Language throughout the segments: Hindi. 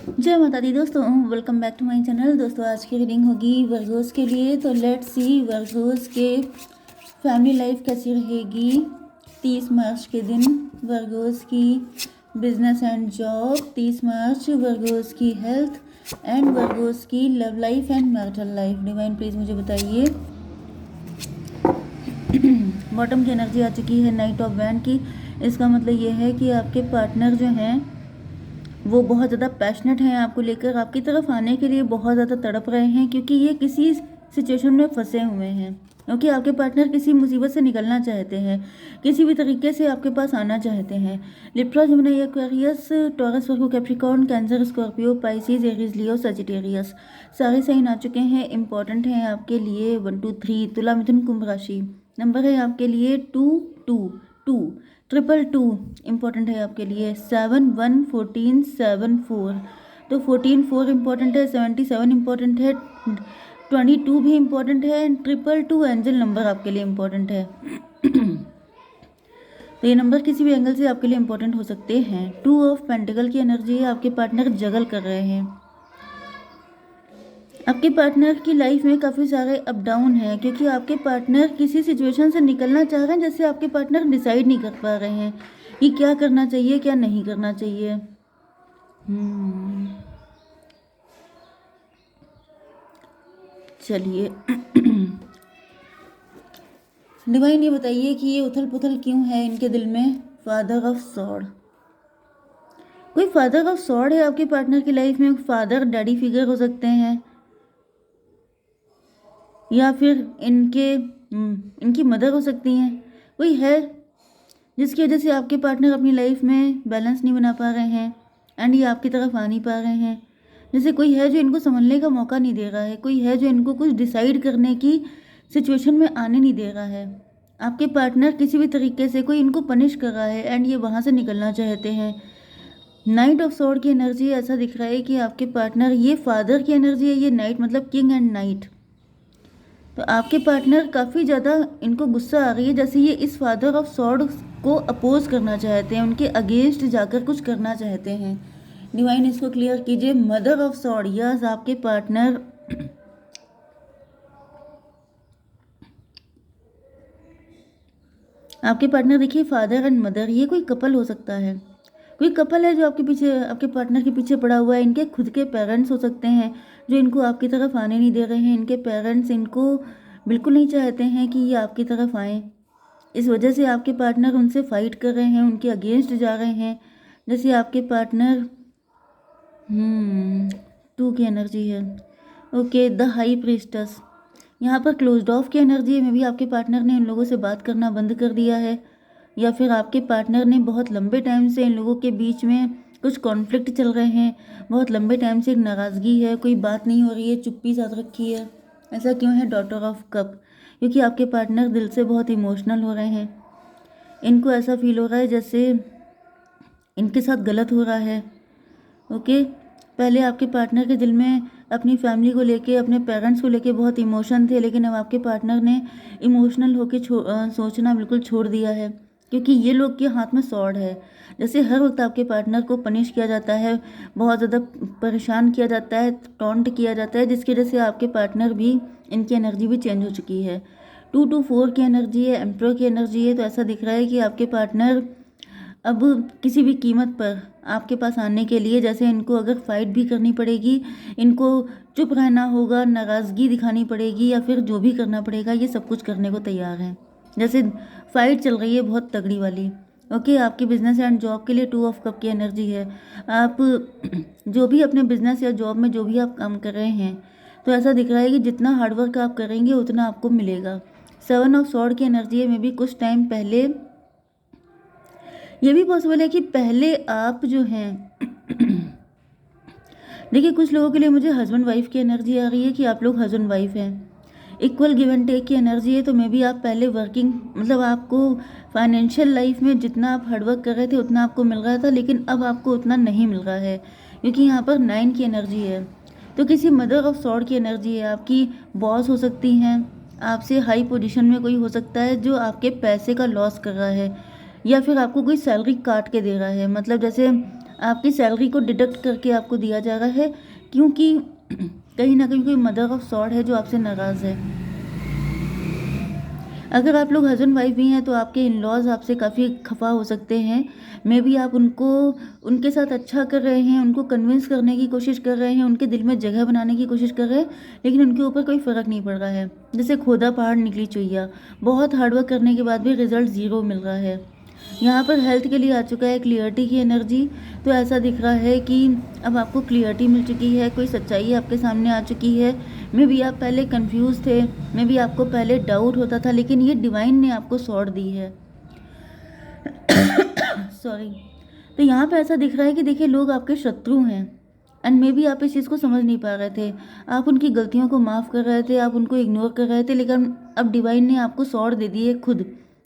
जय माता दी दोस्तों, welcome back to my channel. दोस्तों आज की रीडिंग होगी वर्गोस के लिए। तो लेट्स सी वर्गोस के फैमिली लाइफ कैसी रहेगी 30 मार्च के दिन। वर्गोस की बिजनेस एंड जॉब 30 मार्च, वर्गोस की हेल्थ एंड वर्गोस की love life and marital life. Divine please मुझे बताइए। बॉटम की एनर्जी आ चुकी है नाइट ऑफ वैंड की। इसका मतलब ये है कि आपके पार्टनर जो हैं वो बहुत ज़्यादा पैशनेट हैं आपको लेकर, आपकी तरफ आने के लिए बहुत ज़्यादा तड़प रहे हैं, क्योंकि ये किसी सिचुएशन में फंसे हुए हैं। क्योंकि आपके पार्टनर किसी मुसीबत से निकलना चाहते हैं, किसी भी तरीके से आपके पास आना चाहते हैं। Libra, Gemini, Aquarius, Taurus, Virgo, Capricorn, Cancer, Scorpio, Pisces, Aries, Leo, Sagittarius सारे साइन आ चुके हैं। इंपॉर्टेंट हैं आपके लिए 1 2 3 तुला, मिथुन, कुंभ राशि। नंबर है आपके लिए 2 2 2 222। इम्पॉर्टेंट है आपके लिए 7 1 14 7 4। तो 14 4 इम्पॉर्टेंट है, 77 इम्पॉर्टेंट है, 22 भी इम्पॉर्टेंट है एंड 222 एंजल नंबर आपके लिए इम्पॉर्टेंट है। तो ये नंबर किसी भी एंगल से आपके लिए इम्पोर्टेंट हो सकते हैं। 2 ऑफ पेंटिकल की एनर्जी है, आपके पार्टनर जगल कर रहे हैं। आपके पार्टनर की लाइफ में काफ़ी सारे अप डाउन हैं, क्योंकि आपके पार्टनर किसी सिचुएशन से निकलना चाह रहे हैं, जैसे आपके पार्टनर डिसाइड नहीं कर पा रहे हैं कि क्या करना चाहिए क्या नहीं करना चाहिए। चलिए डिवाइन ये बताइए कि ये उथल पुथल क्यों है इनके दिल में। फादर ऑफ सॉर्ड, कोई फादर ऑफ सॉर्ड है आपके पार्टनर की लाइफ में। फादर डैडी फिगर हो सकते हैं, या फिर इनकी मदर हो सकती हैं। कोई है जिसकी वजह से आपके पार्टनर अपनी लाइफ में बैलेंस नहीं बना पा रहे हैं एंड ये आपकी तरफ आ नहीं पा रहे हैं। जैसे कोई है जो इनको समझने का मौका नहीं दे रहा है, कोई है जो इनको कुछ डिसाइड करने की सिचुएशन में आने नहीं दे रहा है। आपके पार्टनर किसी भी तरीके से कोई इनको पनिश कर रहा है एंड ये वहाँ से निकलना चाहते हैं। नाइट ऑफ सॉर्ड की एनर्जी ऐसा दिख रहा है कि आपके पार्टनर, ये फादर की एनर्जी है, ये नाइट मतलब किंग एंड नाइट। तो आपके पार्टनर काफ़ी ज़्यादा इनको गुस्सा आ रही है, जैसे ये इस फादर ऑफ सॉर्ड को अपोज करना चाहते हैं, उनके अगेंस्ट जाकर कुछ करना चाहते हैं। डिवाइन इसको क्लियर कीजिए। मदर ऑफ सॉर्ड, यस आपके पार्टनर देखिए फादर एंड मदर, ये कोई कपल हो सकता है। कोई कपल है जो आपके पीछे, आपके पार्टनर के पीछे पड़ा हुआ है। इनके खुद के पेरेंट्स हो सकते हैं जो इनको आपकी तरफ आने नहीं दे रहे हैं। इनके पेरेंट्स इनको बिल्कुल नहीं चाहते हैं कि ये आपकी तरफ आएँ। इस वजह से आपके पार्टनर उनसे फाइट कर रहे हैं, उनके अगेंस्ट जा रहे हैं। जैसे आपके पार्टनर 2 की एनर्जी है। ओके, द हाई प्रीस्टस, यहाँ पर क्लोज्ड ऑफ की एनर्जी है। मे भी आपके पार्टनर ने इन लोगों से बात करना बंद कर दिया है, या फिर आपके पार्टनर ने बहुत लंबे टाइम से इन लोगों के बीच में कुछ कॉन्फ्लिक्ट चल रहे हैं। बहुत लंबे टाइम से एक नाराज़गी है, कोई बात नहीं हो रही है, चुप्पी साथ रखी है। ऐसा क्यों है? डॉटर ऑफ कप, क्योंकि आपके पार्टनर दिल से बहुत इमोशनल हो रहे हैं। इनको ऐसा फील हो रहा है जैसे इनके साथ गलत हो रहा है। ओके, पहले आपके पार्टनर के दिल में अपनी फैमिली को लेके, अपने पेरेंट्स को लेके बहुत इमोशन थे, लेकिन अब आपके पार्टनर ने इमोशनल होके सोचना बिल्कुल छोड़ दिया है, क्योंकि ये लोग के हाथ में सॉर्ड है। जैसे हर वक्त आपके पार्टनर को पनिश किया जाता है, बहुत ज़्यादा परेशान किया जाता है, टॉन्ट किया जाता है, जिसकी वजह से आपके पार्टनर भी, इनकी एनर्जी भी चेंज हो चुकी है। 2 की एनर्जी है, एम्प्रो की एनर्जी है। तो ऐसा दिख रहा है कि आपके पार्टनर अब किसी भी कीमत पर आपके पास आने के लिए, जैसे इनको अगर फाइट भी करनी पड़ेगी, इनको चुप रहना होगा, नाराज़गी दिखानी पड़ेगी, या फिर जो भी करना पड़ेगा, ये सब कुछ करने को तैयार हैं। जैसे फाइट चल रही है बहुत तगड़ी वाली। ओके, आपकी बिजनेस एंड जॉब के लिए 2 ऑफ कप की एनर्जी है। आप जो भी अपने बिजनेस या जॉब में जो भी आप काम कर रहे हैं, तो ऐसा दिख रहा है कि जितना हार्डवर्क आप करेंगे उतना आपको मिलेगा। 7 ऑफ सॉर्ड की एनर्जी है। मे भी कुछ टाइम पहले, ये भी पॉसिबल है कि पहले आप जो हैं देखिए, कुछ लोगों के लिए मुझे हस्बैंड वाइफ की एनर्जी आ रही है कि आप लोग हस्बैंड वाइफ हैं। इक्वल गिव एंड टेक की एनर्जी है। तो मे बी आप पहले वर्किंग, मतलब आपको फाइनेंशियल लाइफ में जितना आप हार्डवर्क कर रहे थे उतना आपको मिल रहा था, लेकिन अब आपको उतना नहीं मिल रहा है, क्योंकि यहाँ पर 9 की एनर्जी है। तो किसी मदर ऑफ सॉर्ड की एनर्जी है। आपकी बॉस हो सकती हैं, आपसे हाई पोजीशन में कोई हो सकता है जो आपके पैसे का लॉस कर रहा है, या फिर आपको कोई सैलरी काट के दे रहा है। मतलब जैसे आपकी सैलरी को डिडक्ट करके आपको दिया जा रहा है, क्योंकि कहीं ना कहीं कोई मदर ऑफ सॉर्ड है जो आपसे नाराज़ है। अगर आप लोग हस्बैंड वाइफ भी हैं तो आपके इन लॉज आपसे काफ़ी खफा हो सकते हैं। मे बी आप उनको उनके साथ अच्छा कर रहे हैं, उनको कन्विंस करने की कोशिश कर रहे हैं, उनके दिल में जगह बनाने की कोशिश कर रहे हैं, लेकिन उनके ऊपर कोई फ़र्क नहीं पड़ रहा है। जैसे खोदा पहाड़ निकली चुईया, बहुत हार्डवर्क करने के बाद भी रिजल्ट ज़ीरो मिल रहा है। यहाँ पर हेल्थ के लिए आ चुका है क्लियरिटी की एनर्जी। तो ऐसा दिख रहा है कि अब आपको क्लियरिटी मिल चुकी है, कोई सच्चाई आपके सामने आ चुकी है। मे बी आप पहले कंफ्यूज थे, मे बी आपको पहले डाउट होता था, लेकिन ये डिवाइन ने आपको सॉर्ट दी है। सॉरी। तो यहाँ पे ऐसा दिख रहा है कि देखिए लोग आपके शत्रु हैं, एंड मे बी आप इस चीज़ को समझ नहीं पा रहे थे। आप उनकी गलतियों को माफ़ कर रहे थे, आप उनको इग्नोर कर रहे थे, लेकिन अब डिवाइन ने आपको सॉर्ट दे दी है खुद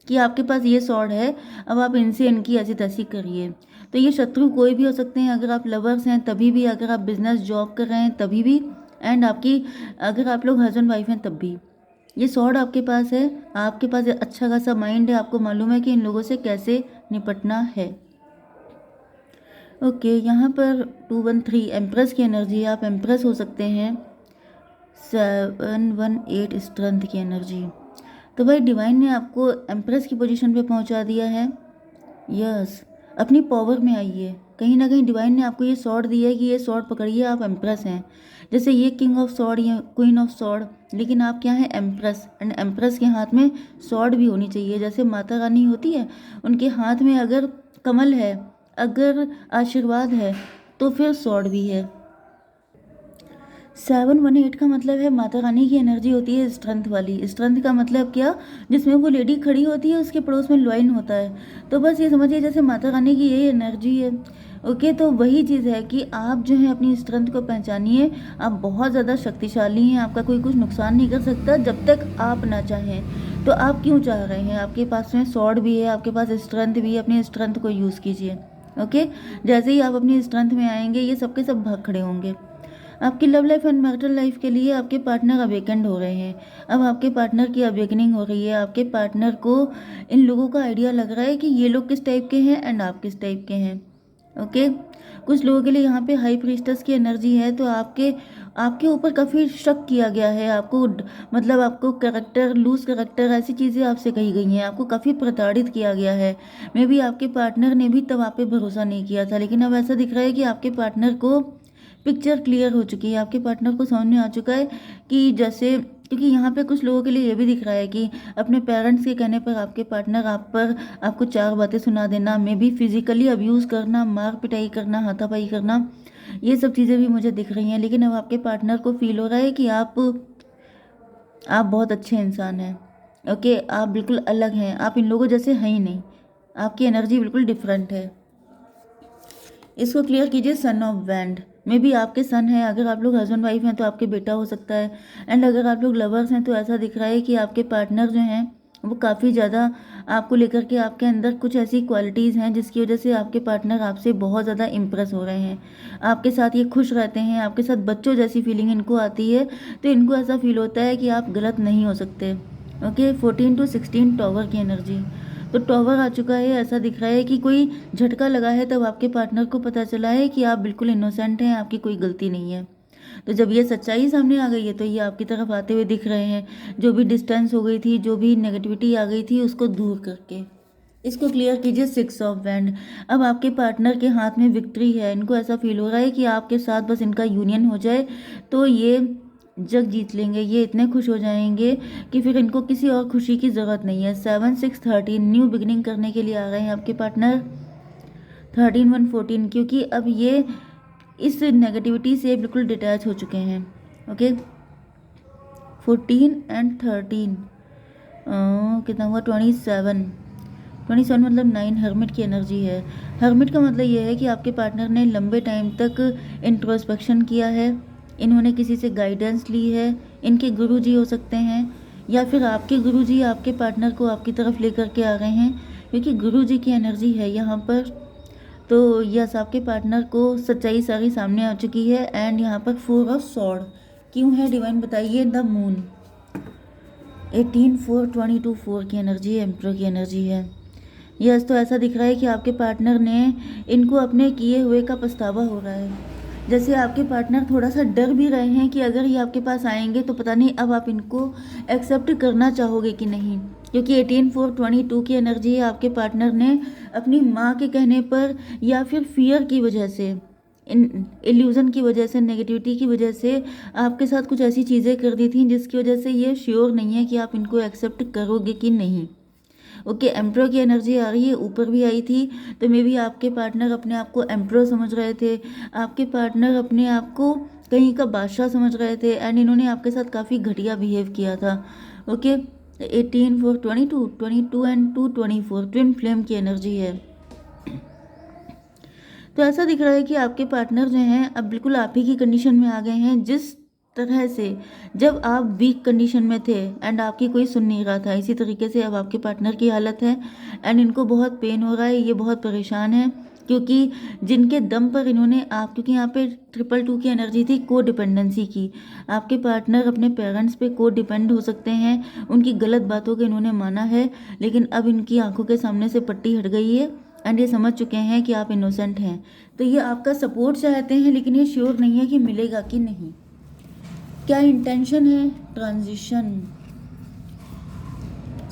कि आपके पास ये सॉर्ड है, अब आप इनसे इनकी ऐसी तैसी करिए। तो ये शत्रु कोई भी हो सकते हैं, अगर आप लवर्स हैं तभी भी, अगर आप बिजनेस जॉब कर रहे हैं तभी भी, एंड अगर आप लोग हस्बैंड वाइफ हैं तब भी। ये सॉर्ड आपके पास है, आपके पास अच्छा खासा माइंड है, आपको मालूम है कि इन लोगों से कैसे निपटना है। ओके, यहाँ पर 213 एम्प्रेस की एनर्जी, आप एम्प्रेस हो सकते हैं। 718 स्ट्रेंथ की एनर्जी। तो भाई डिवाइन ने आपको एम्प्रेस की पोजीशन पे पहुंचा दिया है। यस, अपनी पावर में आइए। कहीं ना कहीं डिवाइन ने आपको ये सॉर्ड दिया है कि ये सॉर्ड पकड़िए, आप एम्प्रेस हैं। जैसे ये किंग ऑफ सॉर्ड या क्वीन ऑफ सॉर्ड, लेकिन आप क्या हैं, एम्प्रेस। एंड एम्प्रेस के हाथ में सॉर्ड भी होनी चाहिए, जैसे माता रानी होती है, उनके हाथ में अगर कमल है, अगर आशीर्वाद है, तो फिर सॉर्ड भी है। 718 का मतलब है माता रानी की एनर्जी होती है स्ट्रेंथ वाली। स्ट्रेंथ का मतलब क्या, जिसमें वो लेडी खड़ी होती है उसके पड़ोस में लॉइन होता है। तो बस ये समझिए जैसे माता रानी की यही एनर्जी है। ओके, तो वही चीज़ है कि आप जो है अपनी स्ट्रेंथ को पहचानिए। आप बहुत ज़्यादा शक्तिशाली हैं, आपका कोई कुछ नुकसान नहीं कर सकता जब तक आप ना चाहें। तो आप क्यों चाह रहे हैं, आपके पास में सॉर्ड भी है, आपके पास स्ट्रेंथ भी है, अपनी स्ट्रेंथ को यूज़ कीजिए। ओके, जैसे ही आप अपनी स्ट्रेंथ में आएंगे ये सबके सब भाग खड़े होंगे। आपकी love life and marital life के लिए आपके पार्टनर अवेकेंड हो रहे हैं। अब आपके पार्टनर की अवेकनिंग हो रही है। आपके पार्टनर को इन लोगों का आइडिया लग रहा है कि ये लोग किस टाइप के हैं एंड आप किस टाइप के हैं। ओके, कुछ लोगों के लिए यहाँ पे हाई प्रीस्टस की एनर्जी है, तो आपके ऊपर काफ़ी शक किया गया है। आपको मतलब आपको करेक्टर, लूज करेक्टर, ऐसी चीज़ें आपसे कही गई हैं। आपको काफ़ी प्रताड़ित किया गया है। मे बी आपके पार्टनर ने भी तब आप पे भरोसा नहीं किया था, लेकिन अब ऐसा दिख रहा है कि आपके पार्टनर को पिक्चर क्लियर हो चुकी है। आपके पार्टनर को समझ में आ चुका है कि जैसे, क्योंकि यहाँ पे कुछ लोगों के लिए ये भी दिख रहा है कि अपने पेरेंट्स के कहने पर आपके पार्टनर आपको चार बातें सुना देना, मे बी फिजिकली अब्यूज़ करना, मार पिटाई करना, हाथापाई करना, ये सब चीज़ें भी मुझे दिख रही हैं। लेकिन अब आपके पार्टनर को फील हो रहा है कि आप बहुत अच्छे इंसान हैं। ओके, आप बिल्कुल अलग हैं, आप इन लोगों जैसे हैं ही नहीं, आपकी एनर्जी बिल्कुल डिफरेंट है। इसको क्लियर कीजिए। सन ऑफ वैंड में भी आपके सन है। अगर आप लोग हस्बैंड वाइफ हैं तो आपके बेटा हो सकता है, एंड अगर आप लोग लवर्स हैं तो ऐसा दिख रहा है कि आपके पार्टनर जो हैं वो काफ़ी ज़्यादा आपको लेकर के, आपके अंदर कुछ ऐसी क्वालिटीज़ हैं जिसकी वजह से आपके पार्टनर आपसे बहुत ज़्यादा इम्प्रेस हो रहे हैं। आपके साथ ये खुश रहते हैं, आपके साथ बच्चों जैसी फीलिंग इनको आती है। तो इनको ऐसा फील होता है कि आप गलत नहीं हो सकते। ओके, 14 to 16 टॉवर की एनर्जी। तो टॉवर आ चुका है। ऐसा दिख रहा है कि कोई झटका लगा है, तब आपके पार्टनर को पता चला है कि आप बिल्कुल इनोसेंट हैं, आपकी कोई गलती नहीं है। तो जब ये सच्चाई सामने आ गई है तो ये आपकी तरफ आते हुए दिख रहे हैं। जो भी डिस्टेंस हो गई थी, जो भी नेगेटिविटी आ गई थी, उसको दूर करके इसको क्लियर कीजिए। 6 ऑफ वैंड। अब आपके पार्टनर के हाथ में विक्ट्री है। इनको ऐसा फील हो रहा है कि आपके साथ बस इनका यूनियन हो जाए तो ये जग जीत लेंगे। ये इतने खुश हो जाएंगे कि फिर इनको किसी और खुशी की ज़रूरत नहीं है। 7 6 13 न्यू बिगनिंग करने के लिए आ गए हैं आपके पार्टनर। 13 1 14, क्योंकि अब ये इस नेगेटिविटी से बिल्कुल डिटैच हो चुके हैं। ओके, 14 एंड 13 कितना हुआ, 27 मतलब 9 हर्मिट की एनर्जी है। हर्मिट का मतलब ये है कि आपके पार्टनर ने लंबे टाइम तक इंट्रोस्पेक्शन किया है, इन्होंने किसी से गाइडेंस ली है। इनके गुरुजी हो सकते हैं, या फिर आपके गुरुजी आपके पार्टनर को आपकी तरफ लेकर के आ रहे हैं, क्योंकि गुरुजी की एनर्जी है यहाँ पर। तो यस, आपके पार्टनर को सच्चाई सारी सामने आ चुकी है। एंड यहाँ पर 4 ऑफ सॉर्ड क्यों है, डिवाइन बताइए। द मून 18 4 22 4 की एनर्जी है, एम्परर की एनर्जी है। यस, तो ऐसा दिख रहा है कि आपके पार्टनर ने इनको अपने किए हुए का पछतावा हो रहा है। जैसे आपके पार्टनर थोड़ा सा डर भी रहे हैं कि अगर ये आपके पास आएंगे तो पता नहीं अब आप इनको एक्सेप्ट करना चाहोगे कि नहीं, क्योंकि 18/4/22 की एनर्जी है। आपके पार्टनर ने अपनी माँ के कहने पर या फिर फियर की वजह से, इल्यूज़न की वजह से, नेगेटिविटी की वजह से आपके साथ कुछ ऐसी चीज़ें कर दी थी जिसकी वजह से ये श्योर नहीं है कि आप इनको एक्सेप्ट करोगे कि नहीं। ओके, एम्प्रो की एनर्जी आ रही है, ऊपर भी आई थी, तो मे बी आपके पार्टनर अपने आप को एम्प्रो समझ रहे थे, आपके पार्टनर अपने आप को कहीं का बादशाह समझ रहे थे, एंड इन्होंने आपके साथ काफ़ी घटिया बिहेव किया था। ओके, 18/4/22, 22 एंड 2/24 ट्विन फ्लेम की एनर्जी है। तो ऐसा दिख रहा है कि आपके पार्टनर जो हैं अब बिल्कुल आप ही की कंडीशन में आ गए हैं, जिस तरह से जब आप वीक कंडीशन में थे एंड आपकी कोई सुन नहीं रहा था, इसी तरीके से अब आपके पार्टनर की हालत है एंड इनको बहुत पेन हो रहा है, ये बहुत परेशान है, क्योंकि जिनके दम पर इन्होंने आप, क्योंकि यहाँ पे 222 की एनर्जी थी को डिपेंडेंसी की, आपके पार्टनर अपने पेरेंट्स पे को डिपेंड हो सकते हैं, उनकी गलत बातों को इन्होंने माना है, लेकिन अब इनकी आंखों के सामने से पट्टी हट गई है एंड ये समझ चुके हैं कि आप इनोसेंट हैं। तो ये आपका सपोर्ट चाहते हैं, लेकिन ये श्योर नहीं है कि मिलेगा कि नहीं। क्या इंटेंशन है? Transition,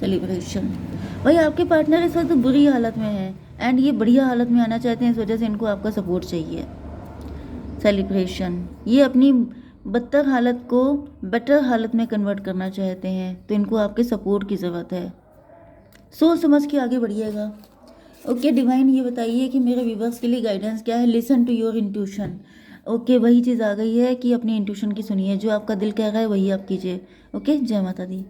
celebration. भाई आपके पार्टनर इस वक्त बुरी हालत में है एंड ये बढ़िया हालत में आना चाहते हैं, इस वजह से इनको आपका सपोर्ट चाहिए। सेलिब्रेशन, ये अपनी बदतर हालत को बेटर हालत में कन्वर्ट करना चाहते हैं, तो इनको आपके सपोर्ट की ज़रूरत है। सोच समझ के आगे बढ़िएगा। ओके डिवाइन, ये बताइए कि मेरे व्यूवर्स के लिए गाइडेंस क्या है। Listen to your intuition. Okay, वही चीज़ आ गई है कि अपनी इंट्यूशन की सुनिए, जो आपका दिल कह रहा है वही आप कीजिए। ओके, जय माता दी।